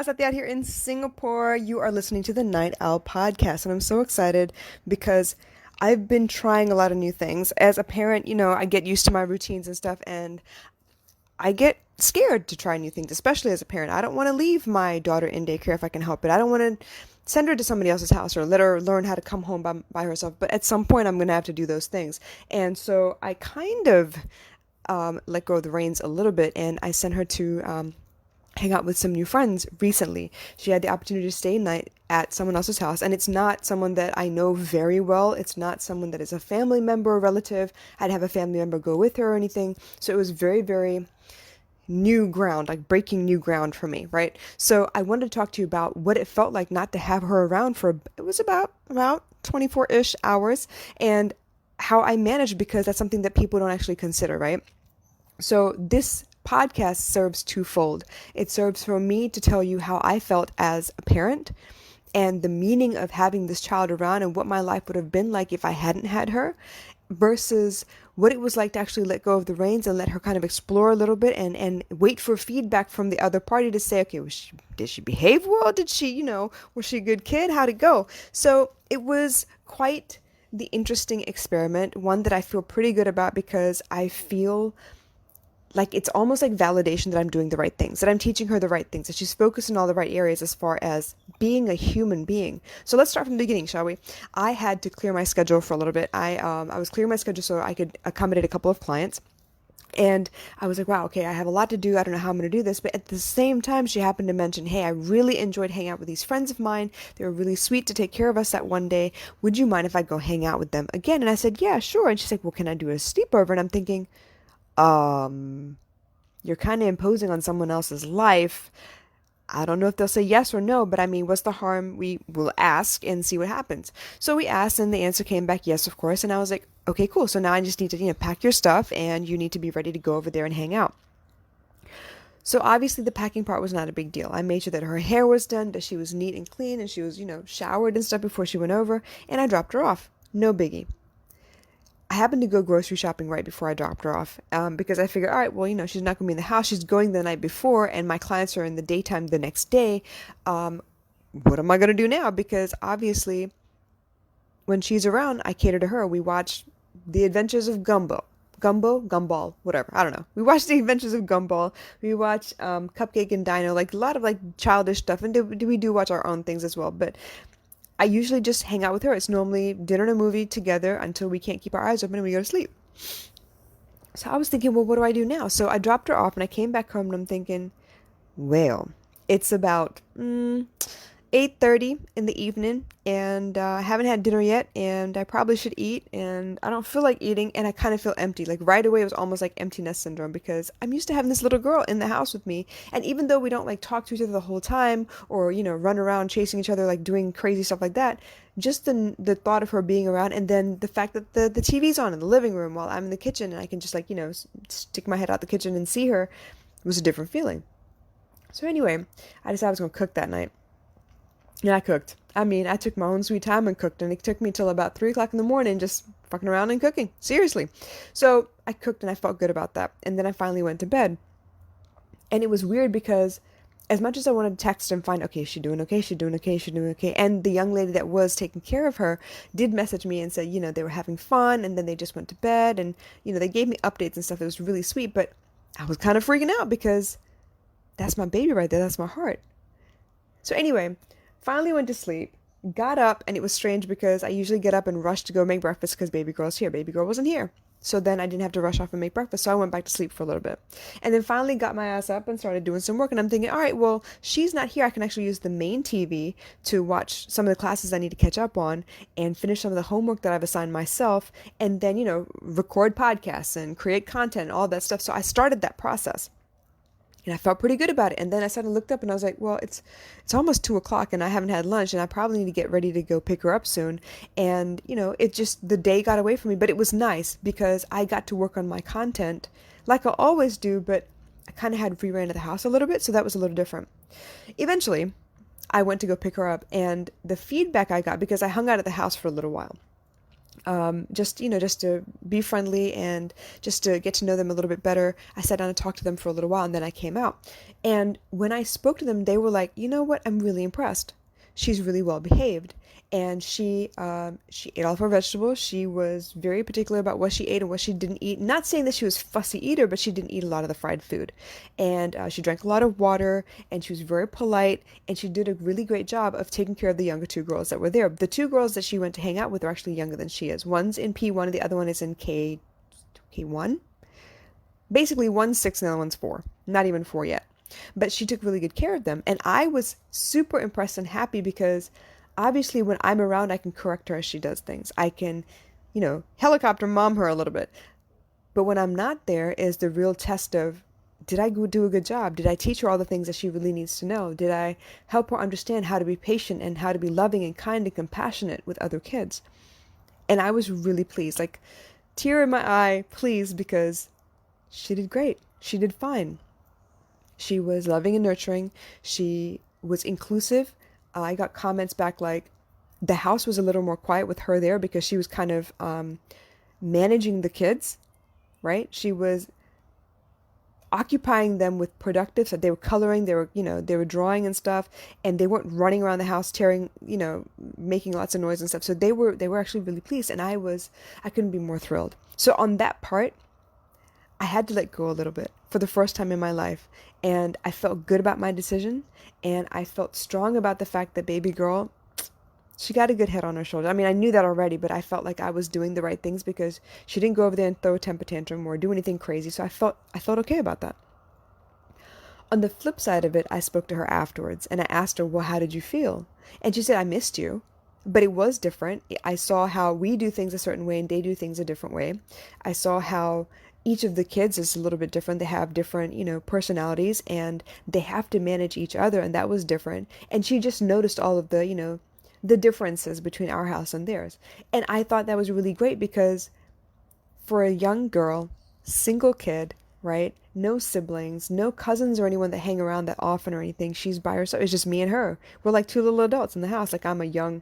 Sati out here in Singapore. You are listening to the Night Owl podcast, and I'm so excited because I've been trying a lot of new things. As a parent, I get used to my routines and stuff, and I get scared to try new things, especially as a parent. I don't want to leave my daughter in daycare if I can help it. I don't want to send her to somebody else's house or let her learn how to come home by herself. But at some point, I'm going to have to do those things. And so I kind of let go of the reins a little bit, and I sent her to hang out with some new friends recently. She had the opportunity to stay night at someone else's house, and it's not someone that I know very well. It's not someone that is a family member or relative. I'd have a family member go with her or anything. So it was very, very new ground, like breaking new ground for me, right? So I wanted to talk to you about what it felt like not to have her around for, it was about 24-ish hours, and how I managed, because that's something that people don't actually consider, right? So this podcast serves twofold. It serves for me to tell you how I felt as a parent and the meaning of having this child around and what my life would have been like if I hadn't had her, versus what it was like to actually let go of the reins and let her kind of explore a little bit and wait for feedback from the other party to say, okay, did she behave well? Did she, was she a good kid? How'd it go? So it was quite the interesting experiment, one that I feel pretty good about, because I feel like it's almost like validation that I'm doing the right things, that I'm teaching her the right things, that she's focused in all the right areas as far as being a human being. So let's start from the beginning, shall we? I had to clear my schedule for a little bit. I was clearing my schedule so I could accommodate a couple of clients. And I was like, wow, okay, I have a lot to do. I don't know how I'm going to do this. But at the same time, she happened to mention, hey, I really enjoyed hanging out with these friends of mine. They were really sweet to take care of us that one day. Would you mind if I go hang out with them again? And I said, yeah, sure. And she's like, well, can I do a sleepover? And I'm thinking, you're kind of imposing on someone else's life. I don't know if they'll say yes or no, but I mean, what's the harm? We will ask and see what happens. So we asked, and the answer came back yes, of course. And I was like, okay, cool. So now I just need to, pack your stuff, and you need to be ready to go over there and hang out. So obviously the packing part was not a big deal. I made sure that her hair was done, that she was neat and clean, and she was, showered and stuff before she went over, and I dropped her off. No biggie. I happened to go grocery shopping right before I dropped her off, because I figured, all right, well, she's not going to be in the house. She's going the night before, and my clients are in the daytime the next day. What am I going to do now? Because obviously, when she's around, I cater to her. We watch The Adventures of Gumball, whatever. I don't know. We watch The Adventures of Gumball. We watch Cupcake and Dino, like a lot of like childish stuff, and we do watch our own things as well. But I usually just hang out with her. It's normally dinner and a movie together until we can't keep our eyes open and we go to sleep. So I was thinking, well, what do I do now? So I dropped her off and I came back home and I'm thinking, well, it's about 8:30 in the evening, and I haven't had dinner yet, and I probably should eat, and I don't feel like eating, and I kind of feel empty. Like right away, it was almost like empty nest syndrome, because I'm used to having this little girl in the house with me, and even though we don't like talk to each other the whole time, or run around chasing each other, like doing crazy stuff like that, just the thought of her being around, and then the fact that the TV's on in the living room while I'm in the kitchen, and I can just like stick my head out the kitchen and see her, was a different feeling. So anyway, I decided I was gonna cook that night. Yeah, I cooked. I mean, I took my own sweet time and cooked, and it took me till about 3 o'clock in the morning just fucking around and cooking. Seriously. So I cooked and I felt good about that. And then I finally went to bed. And it was weird because as much as I wanted to text and find, okay, is she doing okay? Is she doing okay? Is she doing okay? And the young lady that was taking care of her did message me and say, they were having fun, and then they just went to bed, and, they gave me updates and stuff. It was really sweet, but I was kind of freaking out because that's my baby right there. That's my heart. So anyway, finally went to sleep, got up, and it was strange because I usually get up and rush to go make breakfast because baby girl's here. Baby girl wasn't here. So then I didn't have to rush off and make breakfast. So I went back to sleep for a little bit. And then finally got my ass up and started doing some work. And I'm thinking, all right, well, she's not here. I can actually use the main TV to watch some of the classes I need to catch up on and finish some of the homework that I've assigned myself. And then, record podcasts and create content and all that stuff. So I started that process. And I felt pretty good about it. And then I suddenly looked up and I was like, well, it's almost 2 o'clock and I haven't had lunch, and I probably need to get ready to go pick her up soon. And, it just, the day got away from me, but it was nice because I got to work on my content like I always do, but I kind of had free reign of the house a little bit. So that was a little different. Eventually, I went to go pick her up, and the feedback I got, because I hung out at the house for a little while, just to be friendly and just to get to know them a little bit better. I sat down and talked to them for a little while, and then I came out. And when I spoke to them, they were like, you know what? I'm really impressed. She's really well behaved. And she ate all of her vegetables. She was very particular about what she ate and what she didn't eat. Not saying that she was a fussy eater, but she didn't eat a lot of the fried food. And she drank a lot of water, and she was very polite, and she did a really great job of taking care of the younger two girls that were there. The two girls that she went to hang out with are actually younger than she is. One's in P1 and the other one is in K1. Basically, one's 6 and the other one's 4. Not even 4 yet. But she took really good care of them. And I was super impressed and happy because obviously when I'm around, I can correct her as she does things. I can, helicopter mom her a little bit. But when I'm not there is the real test of, did I do a good job? Did I teach her all the things that she really needs to know? Did I help her understand how to be patient and how to be loving and kind and compassionate with other kids? And I was really pleased, like tear in my eye, pleased, because she did great. She did fine. She was loving and nurturing. She was inclusive. I got comments back like the house was a little more quiet with her there because she was kind of managing the kids, right? She was occupying them with productive, so they were coloring, they were drawing and stuff, and they weren't running around the house tearing, making lots of noise and stuff. So they were actually really pleased, and I couldn't be more thrilled. So on that part, I had to let go a little bit for the first time in my life, and I felt good about my decision, and I felt strong about the fact that baby girl, she got a good head on her shoulder. I mean, I knew that already, but I felt like I was doing the right things because she didn't go over there and throw a temper tantrum or do anything crazy. So I felt okay about that. On the flip side of it, I spoke to her afterwards and I asked her, well, how did you feel? And she said, I missed you, but it was different. I saw how we do things a certain way and they do things a different way. I saw how each of the kids is a little bit different. They have different, personalities and they have to manage each other. And that was different. And she just noticed all of the differences between our house and theirs. And I thought that was really great because for a young girl, single kid, right? No siblings, no cousins or anyone that hang around that often or anything. She's by herself. It's just me and her. We're like two little adults in the house. Like I'm a young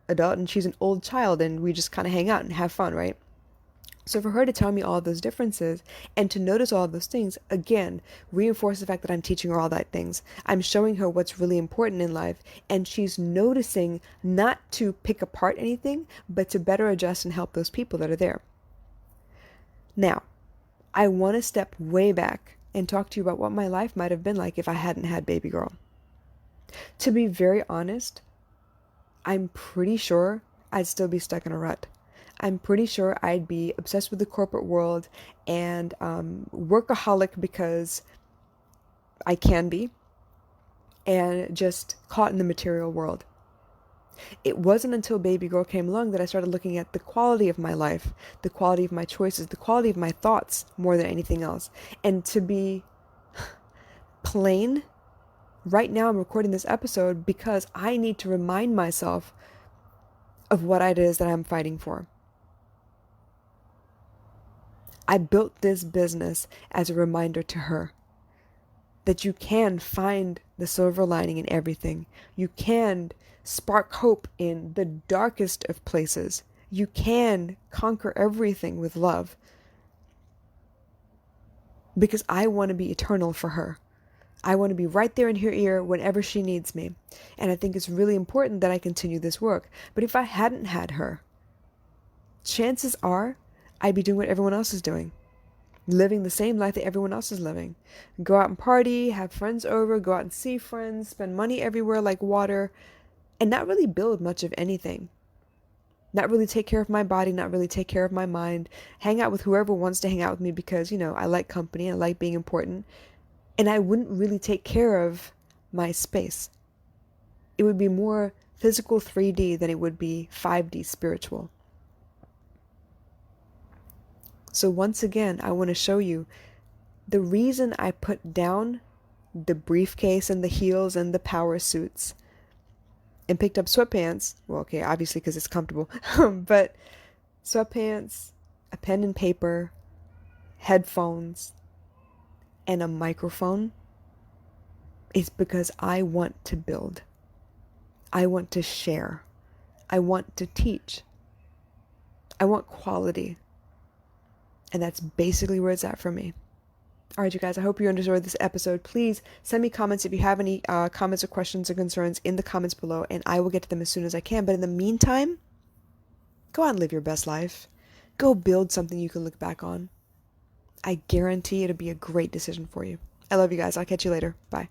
adult and she's an old child and we just kind of hang out and have fun, right? So for her to tell me all those differences and to notice all those things, again, reinforce the fact that I'm teaching her all that things. I'm showing her what's really important in life, and she's noticing not to pick apart anything, but to better adjust and help those people that are there. Now, I want to step way back and talk to you about what my life might have been like if I hadn't had baby girl. To be very honest, I'm pretty sure I'd still be stuck in a rut. I'm pretty sure I'd be obsessed with the corporate world and workaholic because I can be, and just caught in the material world. It wasn't until baby girl came along that I started looking at the quality of my life, the quality of my choices, the quality of my thoughts more than anything else. And to be plain, right now I'm recording this episode because I need to remind myself of what it is that I'm fighting for. I built this business as a reminder to her that you can find the silver lining in everything. You can spark hope in the darkest of places. You can conquer everything with love. Because I want to be eternal for her. I want to be right there in her ear whenever she needs me. And I think it's really important that I continue this work. But if I hadn't had her, chances are I'd be doing what everyone else is doing. Living the same life that everyone else is living. Go out and party, have friends over, go out and see friends, spend money everywhere like water, and not really build much of anything. Not really take care of my body, not really take care of my mind. Hang out with whoever wants to hang out with me because, I like company, I like being important. And I wouldn't really take care of my space. It would be more physical 3D than it would be 5D spiritual. So once again, I want to show you the reason I put down the briefcase and the heels and the power suits and picked up sweatpants. Well, okay, obviously because it's comfortable, but sweatpants, a pen and paper, headphones, and a microphone is because I want to build. I want to share. I want to teach. I want quality. And that's basically where it's at for me. All right, you guys, I hope you enjoyed this episode. Please send me comments if you have any comments or questions or concerns in the comments below, and I will get to them as soon as I can. But in the meantime, go out and live your best life. Go build something you can look back on. I guarantee it'll be a great decision for you. I love you guys. I'll catch you later. Bye.